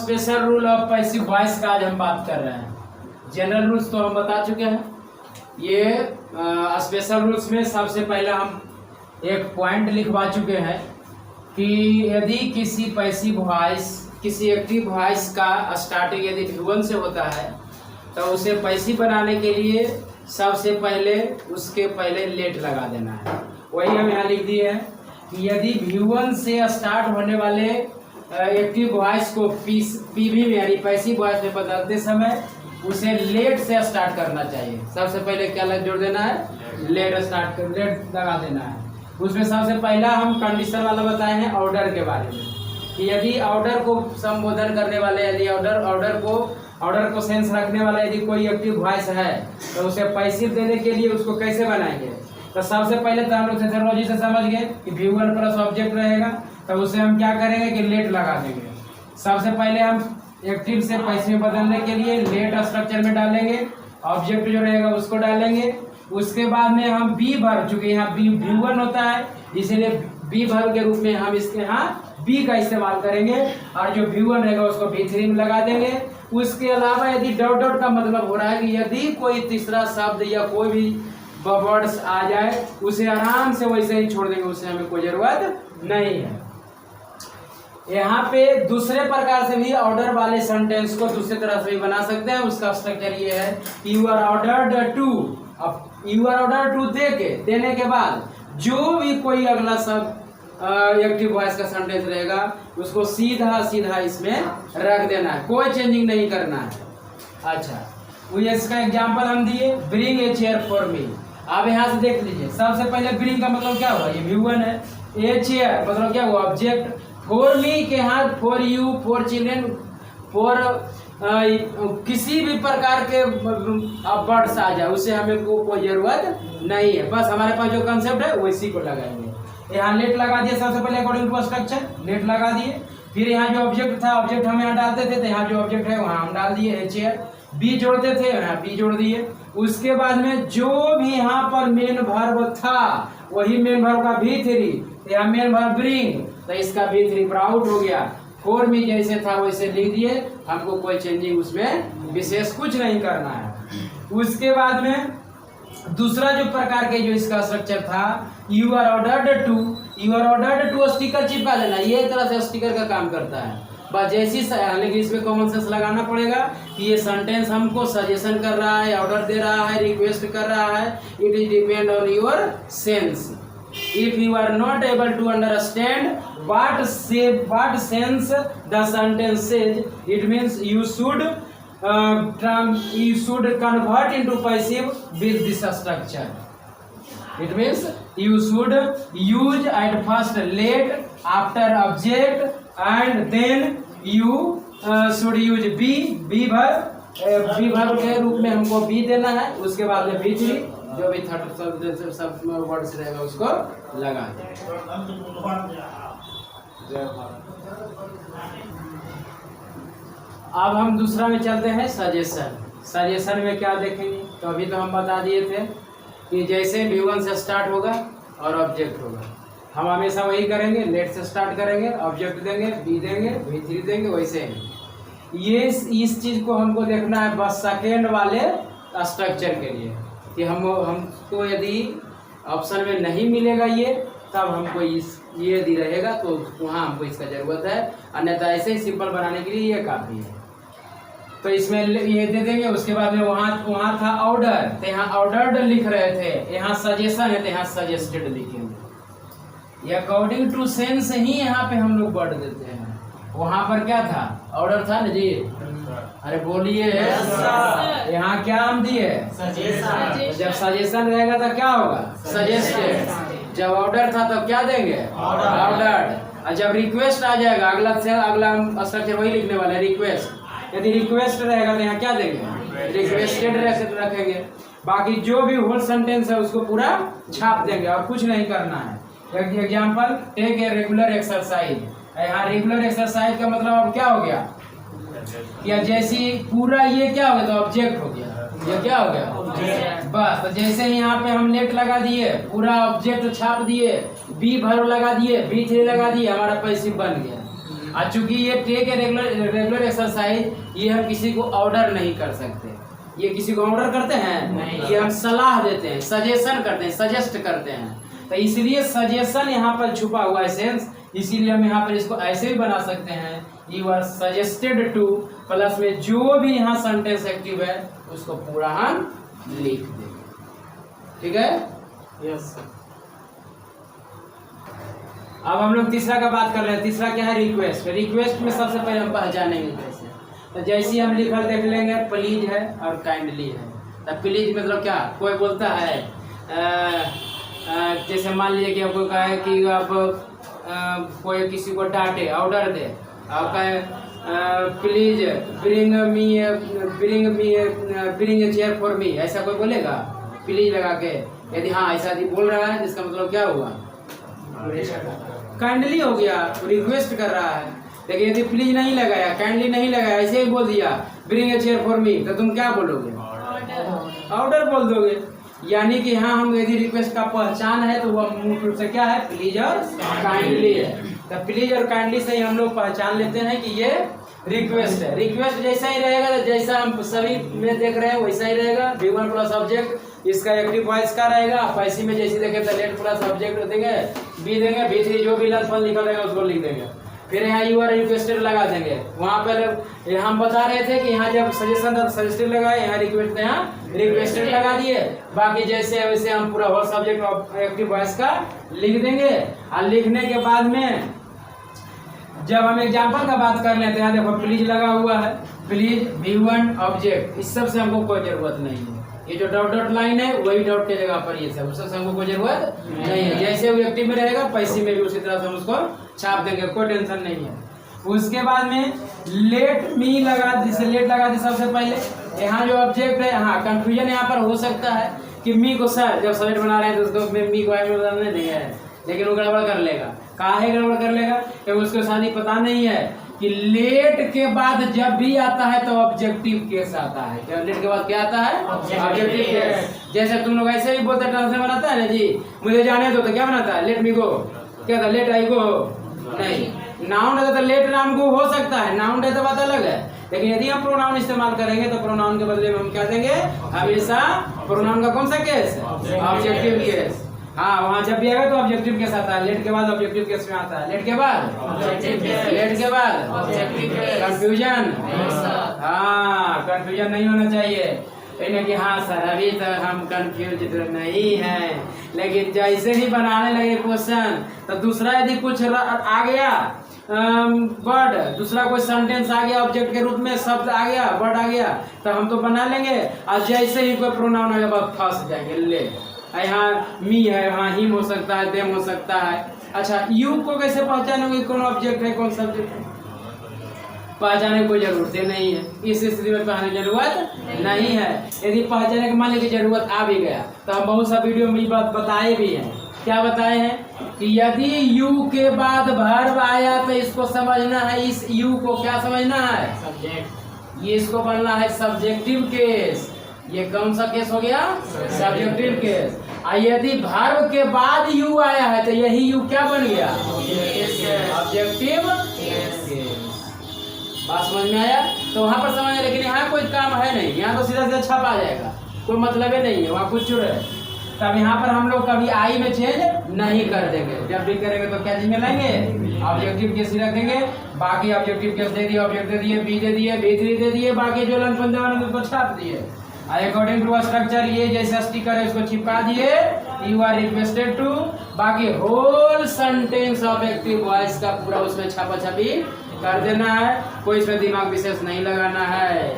Special rule of passive voice का आज हम बात कर रहे हैं। जनरल रूल्स तो हम बता चुके हैं। ये स्पेशल रूल्स में सबसे पहले हम एक पॉइंट लिखवा चुके हैं कि यदि किसी पैसिव वॉइस किसी एक्टिव वॉइस का स्टार्टिंग यदि V1 से होता है तो उसे पैसिव बनाने के लिए सबसे पहले उसके पहले लेट लगा देना है। वही हम यहाँ लिख दिए हैं कि यदि V1 से स्टार्ट होने वाले एक्टिव वॉइस को पीवी में यानी पैसिव वॉइस में बदलते समय उसे लेट से स्टार्ट करना चाहिए। सबसे पहले क्या जोड़ देना है, लेट लगा देना है। उसमें सबसे पहला हम कंडीशन वाला बताए हैं ऑर्डर के बारे में कि यदि ऑर्डर को संबोधन करने वाले यदि ऑर्डर को सेंस रखने वाला यदि कोई एक्टिव वॉइस है तो उसे पैसिव देने के लिए उसको कैसे बनाएंगे। तो सबसे पहले तो हम लोग सेंसोलॉजी से समझ गए कि V1 प्लस ऑब्जेक्ट रहेगा तो उसे हम क्या करेंगे कि लेट लगा देंगे। सबसे पहले हम एक्टिव से पैसिव बदलने के लिए लेट स्ट्रक्चर में डालेंगे, ऑब्जेक्ट जो रहेगा उसको डालेंगे। उसके बाद में हम बी भर, चूंकि यहाँ V1 होता है इसलिए बी भर के रूप में हम इसके यहाँ बी का इस्तेमाल करेंगे और जो V1 रहेगा उसको V3 में लगा देंगे। उसके अलावा यदि डॉट डॉट का मतलब हो रहा है कि यदि कोई तीसरा शब्द या कोई भी वर्ड्स आ जाए उसे आराम से वैसे ही छोड़ देंगे, उससे हमें कोई जरूरत नहीं है। यहाँ पे दूसरे प्रकार से भी ऑर्डर वाले सेंटेंस को दूसरी तरह से भी बना सकते हैं। उसका स्ट्रक्चर ये है कि यू आर ऑर्डर्ड टू। अब यू आर ऑर्डर टू देने के बाद जो भी कोई अगला शब्द एक्टिव वॉइस का सेंटेंस रहेगा उसको सीधा सीधा इसमें रख देना है, कोई चेंजिंग नहीं करना है। अच्छा, वो इसका एग्जांपल हम दिए, bring a chair for me. आप यहाँ से देख लीजिए, सबसे पहले ब्रिंग का मतलब क्या हुआ, ये V1 है। ए चेयर मतलब क्या हुआ, ऑब्जेक्ट। फॉर मी के हाथ, for you, for children, for किसी भी प्रकार के वर्ड्स आ जाए उसे हमें कोई जरूरत नहीं है। बस हमारे पास जो कंसेप्ट है वैसी को लगाएंगे। यहाँ लेट लगा दिए, सबसे पहले अकॉर्डिंग टू स्ट्रक्चर लेट लगा दिए। फिर यहाँ जो ऑब्जेक्ट था, ऑब्जेक्ट हम यहाँ डालते थे तो यहाँ जो ऑब्जेक्ट है वहाँ हम डाल दिए, चेयर। बी जोड़ते थे यहाँ बी जोड़ दिए। उसके बाद में जो भी यहाँ पर मेन वर्ब था वही मेन वर्ब का V3, यहाँ मेन वर्ब ब्रिंग तो इसका V3 प्राउड हो गया। फॉर मी जैसे था वैसे लिख दिए, हमको कोई चेंजिंग उसमें विशेष कुछ नहीं करना है। उसके बाद में दूसरा जो प्रकार के जो इसका स्ट्रक्चर था, you are ordered to sticker चिपका देना। ये एक तरह से स्टिकर का काम करता है। बस जैसी, लेकिन इसमें कॉमन सेंस लगाना पड़ेगा कि ये सेंटेंस हमको सजेशन कर रहा है, ऑर्डर दे रहा है, रिक्वेस्ट कर रहा है। It is depend on your sense. If you are not able to understand what sense the sentence says, it means you should convert into passive with this structure. It means you should use at first let, after object, and then you should use B verb के रूप में हमको B देना है। उसके बाद में V3 जो भी थर्ड सब वर्ड्स रहेगा उसको लगा दें। अब हम दूसरा में चलते हैं, सजेशन में क्या देखेंगे। तो अभी तो हम बता दिए थे कि जैसे V1 से स्टार्ट होगा और ऑब्जेक्ट होगा, हम हमेशा वही करेंगे, लेट से स्टार्ट करेंगे, ऑब्जेक्ट देंगे, बी देंगे, V3 देंगे। वैसे ये इस चीज को हमको देखना है बस सेकेंड वाले स्ट्रक्चर के लिए कि हमको यदि ऑप्शन में नहीं मिलेगा ये, तब हमको ये यदि रहेगा तो वहाँ हमको इसका ज़रूरत है, अन्यथा ऐसे ही सिंपल बनाने के लिए ये काफ़ी है। तो इसमें ये दे देंगे। उसके बाद में वहाँ था ऑर्डर, तो यहाँ ऑर्डर्ड लिख रहे थे, यहाँ सजेशन है तो यहाँ सजेस्टेड लिखेंगे। ये अकॉर्डिंग टू सेंस ही यहाँ पे हम लोग वर्ड देते हैं। वहाँ पर क्या था, ऑर्डर था ना जी, अरे बोलिए। यहाँ क्या हम दिए, जब सजेशन रहेगा तो क्या होगा, सजेस्टेड। जब ऑर्डर था तो क्या देंगे, ऑर्डर्ड। और जब रिक्वेस्ट आ जाएगा अगला स्ट्रक्चर वही लिखने वाला है, रिक्वेस्ट। यदि रिक्वेस्ट रहेगा तो यहाँ क्या देंगे, रिक्वेस्टेड रखेंगे। बाकी जो भी होल सेंटेंस है उसको पूरा छाप देंगे और कुछ नहीं करना है। Example, take a regular exercise. यहाँ रेगुलर एक्सरसाइज का मतलब अब क्या हो गया, या जैसी पूरा ये क्या हो गया तो ऑब्जेक्ट हो गया, ये क्या हो गया बस। तो जैसे यहाँ पे हम लेट लगा दिए, पूरा ऑब्जेक्ट छाप दिए, बी वर्ब लगा दिए, V3 लगा दिए, हमारा पैसिव बन गया। और चूंकि ये टेक ए रेगुलर एक्सरसाइज, ये हम किसी को ऑर्डर नहीं कर सकते। ये किसी को ऑर्डर करते हैं नहीं, ये हम सलाह देते हैं, सजेशन करते हैं, सजेस्ट करते हैं। तो इसलिए सजेशन यहाँ पर छुपा हुआ है सेंस, इसीलिए हम यहाँ पर इसको ऐसे भी बना सकते हैं, you are suggested to, plus में जो भी यहाँ सेंटेंस एक्टिव है उसको पूरा हम लिख देंगे। ठीक है, यस। अब हम लोग तीसरा का बात कर रहे हैं। तीसरा क्या है? रिक्वेस्ट। रिक्वेस्ट में सबसे पहले हम पहचानेंगे कैसे, तो जैसे हम लिखल देख लेंगे, प्लीज है और काइंडली है। तो प्लीज मतलब क्या, कोई बोलता है जैसे मान लीजिए कि आपको कहा है कि आप कोई किसी को डांटे, ऑर्डर दे, आप कहे please bring a chair for me, ऐसा कोई बोलेगा प्लीज लगा के? यदि हाँ ऐसा यदि बोल रहा है, जिसका मतलब क्या हुआ, काइंडली हो गया, रिक्वेस्ट कर रहा है। लेकिन यदि प्लीज नहीं लगाया, काइंडली नहीं लगाया, ऐसे ही बोल दिया bring a chair for me, तो तुम क्या बोलोगे? ऑर्डर बोल दोगे। यानी कि हाँ, हम यदि रिक्वेस्ट का पहचान है तो वह मुख्य रूप से क्या है, प्लीज और काइंडली है। तो प्लीज और काइंडली से ही हम लोग पहचान लेते हैं कि ये रिक्वेस्ट है। रिक्वेस्ट जैसा ही रहेगा, जैसा हम सभी में देख रहे हैं वैसा ही रहेगा। V1 प्लस ऑब्जेक्ट, इसका एक्टिव वॉइस का रहेगा। पैसी में जैसे देखे तो लेट प्लस ऑब्जेक्ट देंगे, बी देंगे, V3 जो भी लर्न लिखा रहेगा उसको लिख देंगे। फिर यहाँ यू आर रिक्वेस्टेड लगा देंगे। वहाँ पर हम बता रहे थे कि यहाँ जब सजेशन था सजेस्टेड लगाए, यहाँ रिक्वेस्ट था यहाँ रिक्वेस्टेड लगा दिए। बाकी जैसे वैसे हम पूरा होल सब्जेक्ट एक्टिव वॉइस का लिख देंगे। और लिखने के बाद में जब हम एग्जाम्पल का बात कर लेते हैं, देखो प्लीज लगा हुआ है, प्लीज V1 ऑब्जेक्ट, इस सब से हमको कोई जरूरत नहीं है। ये जो डॉट डॉट लाइन है वही डॉट के जगह पर ये सब, उस सबसे हमको कोई जरूरत नहीं है। जैसे वो एक्टिव में रहेगा, पैसे में भी उसी तरह से हम उसको छाप देंगे, कोई टेंशन नहीं है। उसके बाद में लेट मी लगा, जिसे लेट लगा दी सबसे पहले। यहाँ जो ऑब्जेक्ट है, हाँ कंफ्यूजन यहाँ पर हो सकता है कि मी को सर जब सब्जेक्ट बना रहे हैं तो उसको मी को नहीं देंगे, लेकिन वो गड़बड़ कर लेगा। काहे गड़बड़ कर लेगा? कि उसको शादी पता नहीं है कि लेट के बाद जब भी आता है तो ऑब्जेक्टिव केस आता है। जब लेट के बाद क्या आता है? Objective case. जैसे तुम लोग ऐसे ही बोलते ट्रांसलेशन बनाता है ना जी, मुझे जाने दो, तो क्या बनाता है? लेट मी गो। क्या था? लेट आई गो नहीं। नाउन है तो लेट नाम को हो सकता है, नाउन है तो बात अलग है। लेकिन यदि हम प्रोनाउन इस्तेमाल करेंगे तो प्रोनाउन के बदले में हम क्या देंगे? हमेशा प्रोनाउन का कौन सा केस? Objective case. हाँ, वहाँ जब भी आएगा तो ऑब्जेक्टिव केस आता है। लेट के बाद ऑब्जेक्टिव केस में आता है। लेट के बाद लेट के बाद कंफ्यूजन। हाँ, कंफ्यूजन नहीं होना चाहिए। कि हाँ सर अभी तक हम कंफ्यूज नहीं हैं, लेकिन जैसे ही बनाने लगे क्वेश्चन तो दूसरा यदि कुछ आ गया वर्ड, दूसरा कोई सेंटेंस आ गया ऑब्जेक्ट के रूप में, शब्द आ गया, वर्ड आ गया, तो हम तो बना लेंगे। और जैसे ही कोई प्रोनाउन आ गया बस फंस जाएंगे। ले यहाँ मी है, यहाँ हिम हो सकता है, देम हो सकता है। अच्छा, यू को कैसे पहचानोगे कौन ऑब्जेक्ट है कौन सब्जेक्ट है? पहचाने की कोई जरूरत नहीं है। इस स्थिति में पहचाने की जरूरत नहीं है। यदि पहचाने के मान लीजिए जरूरत आ भी गया तो हम बहुत सा वीडियो में ये बात बताए भी हैं। क्या बताए हैं? कि यदि यू के बाद वर्ब आया तो इसको समझना है, इस यू को क्या समझना है? सब्जेक्ट। ये इसको बनना है सब्जेक्टिव केस। ये कौन सा केस हो गया? Subjective case. और यदि वर्ब के बाद यू आया है तो यही यू क्या बन गया? Objective case. बात समझ में आया? तो वहाँ पर समझ, लेकिन यहाँ कोई काम है नहीं, यहाँ तो सीधा सीधा छप आ जाएगा, कोई मतलब ही नहीं है, वहाँ कुछ चुर है। तब यहाँ पर हम लोग कभी आई में चेंज नहीं कर देंगे। जब भी करेंगे तो क्या चीज में लाएंगे? ऑब्जेक्टिव केस ही रखेंगे। बाकी ऑब्जेक्टिव केस दे दिए, ऑब्जेक्ट दे दिए, बी दे दिए, V3 दे दिए, बाकी जो लंच पंजा वाले उसको छाप दिए। अकॉर्डिंग टू स्ट्रक्चर ये जैसे स्टिकर है उसको चिपका दिए, यू आर रिक्वेस्टेड टू। बाकी whole sentence of active voice का पूरा उसमें छापा छपी कर देना है। कोई इसमें दिमाग विशेष नहीं लगाना है।